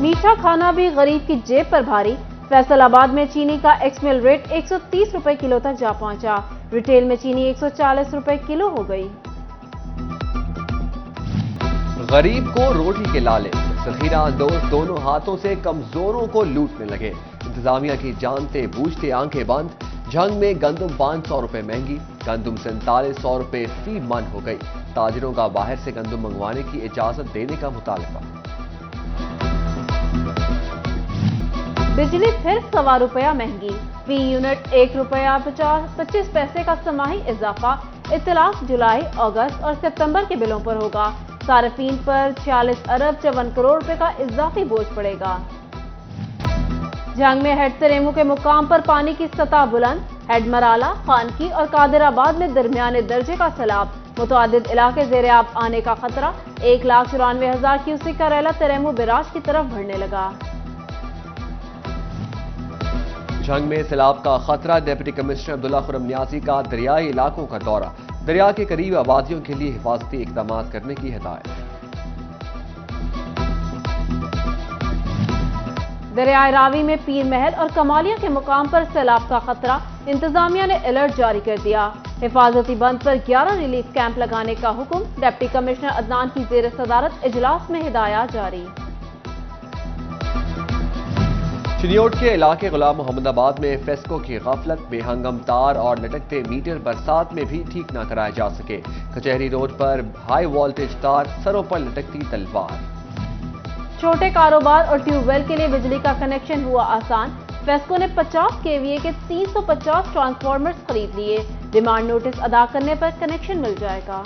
मीठा खाना भी गरीब की जेब पर भारी। फैसलाबाद में चीनी का एक्समिल रेट 130 रुपए किलो तक जा पहुंचा। रिटेल में चीनी 140 रुपए किलो हो गई। गरीब को रोटी के लाले, जखीरा अंदोज दोनों हाथों से कमजोरों को लूटने लगे। इंतजामिया की जानते बूझते आंखें बंद। जंग में गंदम 500 रुपए महंगी, गंदम 4700 रुपए फी मन हो गई। ताजिरों का बाहर से गंदम मंगवाने की इजाजत देने का मुतालबा। बिजली फिर ₹1.25 महंगी, फी यूनिट ₹1.25 का समाही इजाफा। इतलाक जुलाई, अगस्त और सितंबर के बिलों पर होगा। सार्फिन पर 46 अरब 54 करोड़ रुपए का इजाफी बोझ पड़ेगा। जंग में हेड तरेमू के मुकाम पर पानी की सतह बुलंद। हेड मराला, खानकी और कादिराबाद में दरमियाने दर्जे का सैलाब। मुतअद्दिद इलाके ज़ेर-ए-आब आने का खतरा। 1,94,000 क्यूसेक का रेला तरेमू बैराज की तरफ बढ़ने लगा। जंग में सैलाब का खतरा। डिप्टी कमिश्नर अब्दुल्ला खुर्रम नियाज़ी का दरियाई इलाकों का दौरा। दरिया के करीब आबादियों के लिए हिफाजती इक़दाम करने की हिदायत। दरियाए रावी में पीर महल और कमालिया के मुकाम पर सैलाब का खतरा। इंतजामिया ने अलर्ट जारी कर दिया। हिफाजती बंद पर 11 रिलीफ कैंप लगाने का हुक्म। डिप्टी कमिश्नर अदनान की ज़ेर सदारत इजलास में हिदायत जारी। चिनियोट के इलाके गुलाम मोहम्मदाबाद में फेस्को की गफलत। बेहंगम तार और लटकते मीटर बरसात में भी ठीक न कराए जा सके। कचहरी रोड पर हाई वोल्टेज तार, सरों पर लटकती तलवार। छोटे कारोबार और ट्यूबवेल के लिए बिजली का कनेक्शन हुआ आसान। फेस्को ने 50 केवीए के 350 ट्रांसफार्मर्स खरीद लिए। डिमांड नोटिस अदा करने पर कनेक्शन मिल जाएगा।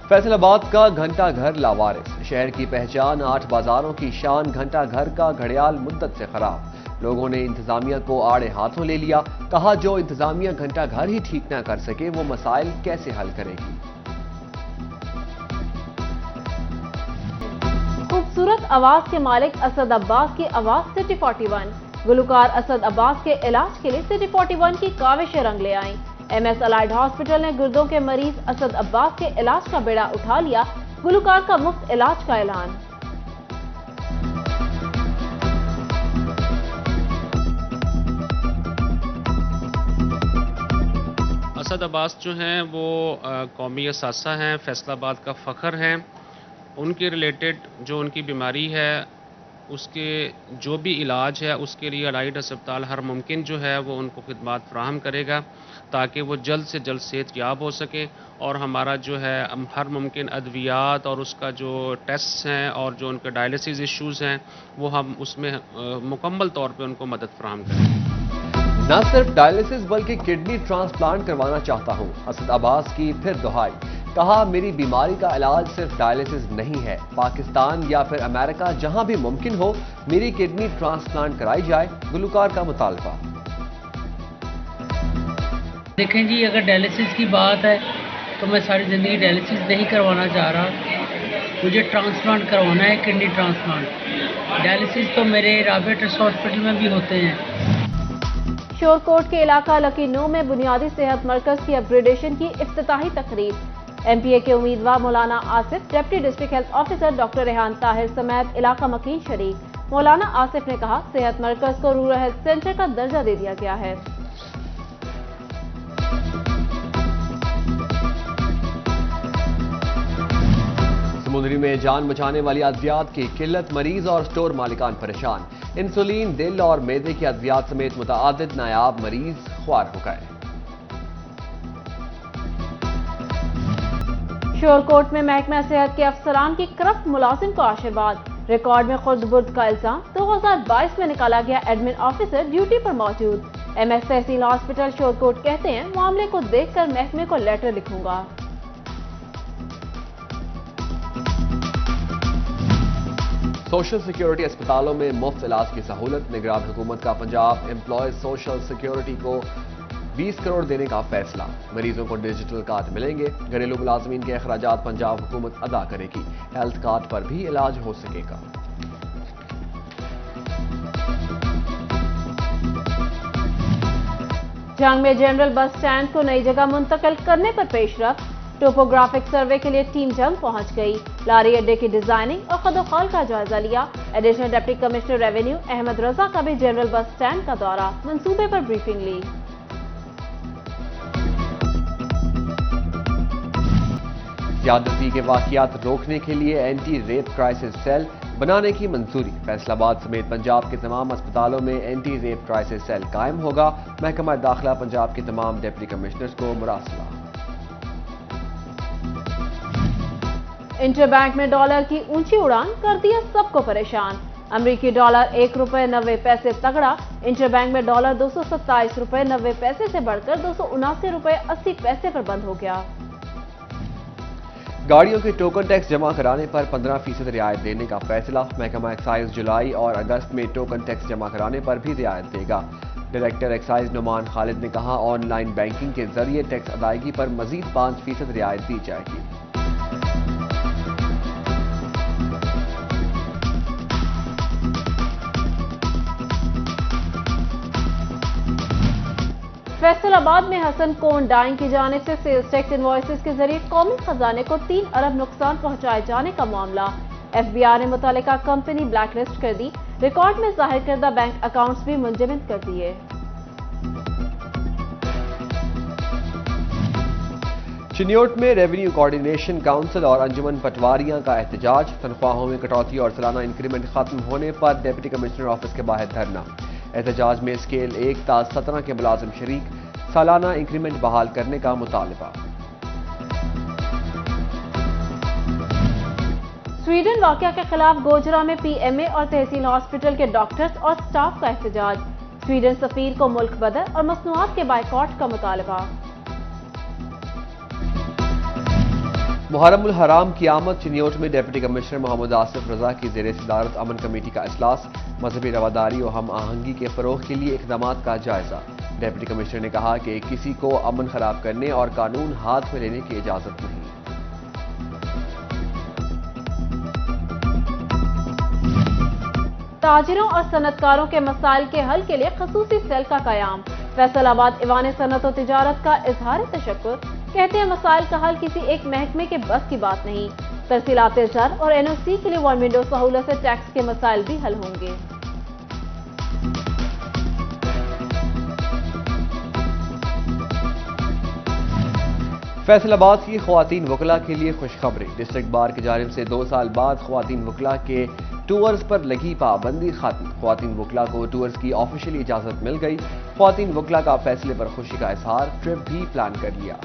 फैसलाबाद का घंटा घर लावारिस। शहर की पहचान, 8 बाजारों की शान। घंटा घर का घड़ियाल मुद्दत से खराब। लोगों ने इंतजामिया को आड़े हाथों ले लिया। कहा जो इंतजामिया घंटा घर ही ठीक न कर सके वो मसाइल कैसे हल करेगी। खूबसूरत आवाज के मालिक असद अब्बास की आवाज सिटी 41। गुलकार असद अब्बास के इलाज के लिए सिटी 41 की काविशें रंग ले आईं। MS अलाइड हॉस्पिटल ने गुर्दों के मरीज असद अब्बास के इलाज का बेड़ा उठा लिया। गुलकार का मुफ्त इलाज का ऐलान। असद अब्बास जो हैं वो कौमी असासा हैं, फैसलाबाद का फ़ख्र हैं। उनके रिलेटेड जो उनकी बीमारी है उसके जो भी इलाज है उसके लिए अलाइड अस्पताल हर मुमकिन जो है वो उनको खिदमात फराहम करेगा ताकि वो जल्द से जल्द सेहत याब हो सके। और हमारा जो है हर मुमकिन अद्वियात और उसका जो टेस्ट हैं और जो उनके डायलिसिस इश्यूज़ हैं वो हम उसमें मुकम्मल तौर पे उनको मदद फराहम करेंगे। न सिर्फ डायलिसिस बल्कि किडनी ट्रांसप्लांट करवाना चाहता हूँ। असद अब्बास की फिर दुहाई। कहा मेरी बीमारी का इलाज सिर्फ डायलिसिस नहीं है। पाकिस्तान या फिर अमेरिका जहां भी मुमकिन हो मेरी किडनी ट्रांसप्लांट कराई जाए। गुलकार का मुतालबा। देखें जी, अगर डायलिसिस की बात है तो मैं सारी ज़िंदगी डायलिसिस नहीं करवाना चाह रहा। मुझे ट्रांसप्लांट करवाना है, किडनी ट्रांसप्लांट। डायलिसिस तो मेरे राबे ट्रस्ट हॉस्पिटल में भी होते हैं। शोरकोट के इलाका लकी 9 में बुनियादी सेहत मरकज की अपग्रेडेशन की इफ्तिताही तकरीब। MPA के उम्मीदवार मौलाना Asif, deputy district health officer doctor Rehan Tahir समेत इलाका मकीन शरीक। मौलाना आसिफ ने कहा सेहत मरकज को रूरल हेल्थ सेंटर का दर्जा दे दिया गया है। समुद्री में जान बचाने वाली अद्वियात की किल्लत। मरीज और स्टोर मालिकान परेशान। इंसुलिन, दिल और मैदे की अद्वियात समेत मुतअद्दिद नायाब मरीज ख्वार हो गए। शोरकोट में महकमा सेहत के अफसरान की करप्ट मुलाजिम को आशीर्वाद। रिकॉर्ड में खुर्द बुर्द का इल्जाम। 2022 में निकाला गया एडमिन ऑफिसर ड्यूटी पर मौजूद। MS तहसील हॉस्पिटल शोरकोट कहते हैं मामले को देखकर महकमे को लेटर लिखूंगा। सोशल सिक्योरिटी अस्पतालों में मुफ्त इलाज की सहूलत। निगरान हुकूमत का पंजाब एम्प्लॉयज सोशल सिक्योरिटी को 20 करोड़ देने का फैसला। मरीजों को डिजिटल कार्ड मिलेंगे। घरेलू मुलाजमीन के अखराजात पंजाब हुकूमत अदा करेगी। हेल्थ कार्ड पर भी इलाज हो सकेगा। जंग में जनरल बस स्टैंड को नई जगह मुंतकिल करने पर पेशरफ। टोपोग्राफिक सर्वे के लिए टीम जंग पहुंच गई। लारी अड्डे की डिजाइनिंग और खदोखाल का जायजा लिया। Additional deputy commissioner revenue Ahmad Raza का भी जनरल बस स्टैंड का दौरा, मंसूबे पर ब्रीफिंग ली। ज्यादती के वाकयात रोकने के लिए एंटी रेप क्राइसिस सेल बनाने की मंजूरी। फैसलाबाद समेत पंजाब के तमाम अस्पतालों में एंटी रेप क्राइसिस सेल कायम होगा। महकमा दाखिला पंजाब के तमाम डिप्टी कमिश्नर्स को मुरासला। इंटरबैंक में डॉलर की ऊंची उड़ान कर दिया सबको परेशान। अमरीकी डॉलर ₹1.90 तगड़ा। इंटरबैंक में डॉलर ₹227.90 से बढ़कर ₹279.80 पर बंद हो गया। गाड़ियों के टोकन टैक्स जमा कराने पर 15% रियायत देने का फैसला। महकमा एक्साइज जुलाई और अगस्त में टोकन टैक्स जमा कराने पर भी रियायत देगा। डायरेक्टर एक्साइज नुमान खालिद ने कहा, ऑनलाइन बैंकिंग के जरिए टैक्स अदायगी पर मजीद 5% रियायत दी जाएगी। फैसलाबाद में हसन कोन डाइंग की जानिब से सेल्स टैक्स इनवॉइसेस के जरिए कौमी खजाने को 3 अरब नुकसान पहुंचाए जाने का मामला। FBI ने मुतल्लिका कंपनी ब्लैकलिस्ट कर दी। रिकॉर्ड में जाहिर करदा बैंक अकाउंट्स भी मुंजमद कर दिए। चिन्योट में रेवेन्यू कोऑर्डिनेशन काउंसिल और अंजुमन पटवारियां का एहतजाज। तनख्वाहों में कटौती और सालाना इंक्रीमेंट खत्म होने पर डिप्टी कमिश्नर ऑफिस के बाहर धरना। एहतजाज में स्केल 1 ta 17 के मुलाजिम शरीक। सालाना इंक्रीमेंट बहाल करने का मुतालबा। स्वीडन वाकया के खिलाफ गोजरा में PMA और तहसील हॉस्पिटल के डॉक्टर्स और स्टाफ का एहतजाज। स्वीडन सफीर को मुल्क बदर और मसनूआत के बायकॉट का मुतालबा। मुहर्रम उल हराम की आमद। चिन्योट में डिप्टी कमिश्नर मोहम्मद आसिफ रजा की ज़ेर सदारत अमन कमेटी का इजलास। मजहबी रवादारी और हम आहंगी के फरोग के लिए इकदामात का जायजा। डिप्टी कमिश्नर ने कहा कि किसी को अमन खराब करने और कानून हाथ में लेने की इजाजत नहीं। ताजिरों और सनतकारों के मसाइल के हल के लिए खसूसी सेल का कयाम। फैसलाबाद ईवान सनत और तिजारत का इजहार तशक्कुर। कहते हैं मसाइल का हल किसी एक महकमे के बस की बात नहीं। तरसीलात ज़र और NOC के लिए वन विंडो सहूलत से टैक्स के मसाइल भी हल होंगे। फैसलाबाद की ख्वातीन वकला के लिए खुशखबरी। डिस्ट्रिक्ट बार की जानिब से 2 साल बाद ख्वातीन वकला के टूर्स पर लगी पाबंदी खत्म। ख्वातीन वकला को टूर्स की ऑफिशियली इजाजत मिल गई। ख्वातीन वकला का फैसले पर खुशी का इजहार। ट्रिप भी प्लान कर लिया।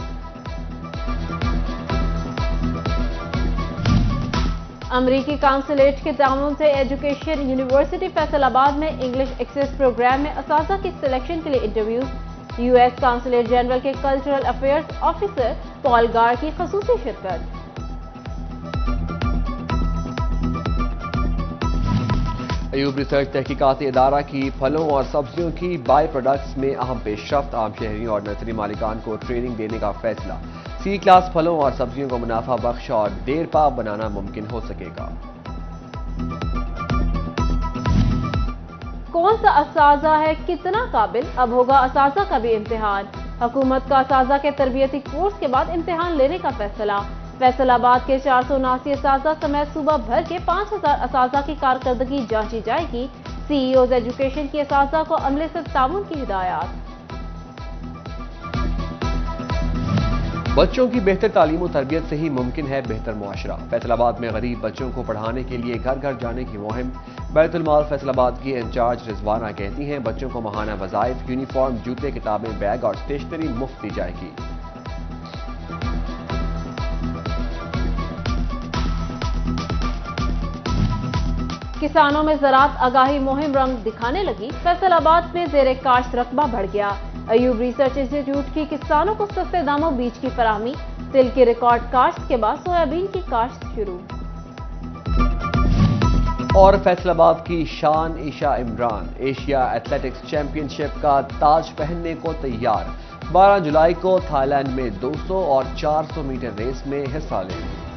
अमरीकी काउंसलेट के ताउन से एजुकेशन यूनिवर्सिटी फैसलाबाद में इंग्लिश एक्सेस प्रोग्राम में असासा की सिलेक्शन के लिए इंटरव्यूज। US काउंसलेट जनरल के कल्चरल अफेयर्स ऑफिसर पॉल गार की खसूसी शिरकत। अयूब रिसर्च तहकीकाती इदारा की फलों और सब्जियों की बाई प्रोडक्ट्स में अहम पेशरफ्त। आम शहरियों और नर्सरी मालिकान को ट्रेनिंग देने का फैसला। C क्लास फलों और सब्जियों को मुनाफा बख्श और देर पा बनाना मुमकिन हो सकेगा। कौन सा असाजा है कितना काबिल, अब होगा असाजा का भी इम्तिहान। हुकूमत का असाजा के तरबियती कोर्स के बाद इम्तिहान लेने का फैसला। फैसलाबाद के 479 असाजा समेत सूबा भर के 5000 असाजा की कारकर्दगी जांची जाएगी। CEOs एजुकेशन की असाजा को अमले से ताउन की हिदायत। बच्चों की बेहतर तालीम और तरबियत से ही मुमकिन है बेहतर मुआशरा। फैसलाबाद में गरीब बच्चों को पढ़ाने के लिए घर घर जाने की मुहिम। बैतुल माल फैसलाबाद की इंचार्ज रिजवाना कहती हैं, बच्चों को माहाना वज़ाइफ, यूनिफॉर्म, जूते, किताबें, बैग और स्टेशनरी मुफ्त दी जाएगी। किसानों में ज़राअत आगाही मुहिम रंग दिखाने लगी। फैसलाबाद में ज़ेरे काश्त रकबा बढ़ गया। अयूब रिसर्च इंस्टीट्यूट की किसानों को सस्ते दामों बीज की फराहमी। तिल की रिकॉर्ड काश्त के बाद सोयाबीन की काश्त शुरू। और फैसलाबाद की शान Isha Imran Asia athletics championship का ताज पहनने को तैयार। 12 जुलाई को थाईलैंड में 200 और 400 मीटर रेस में हिस्सा लेंगे।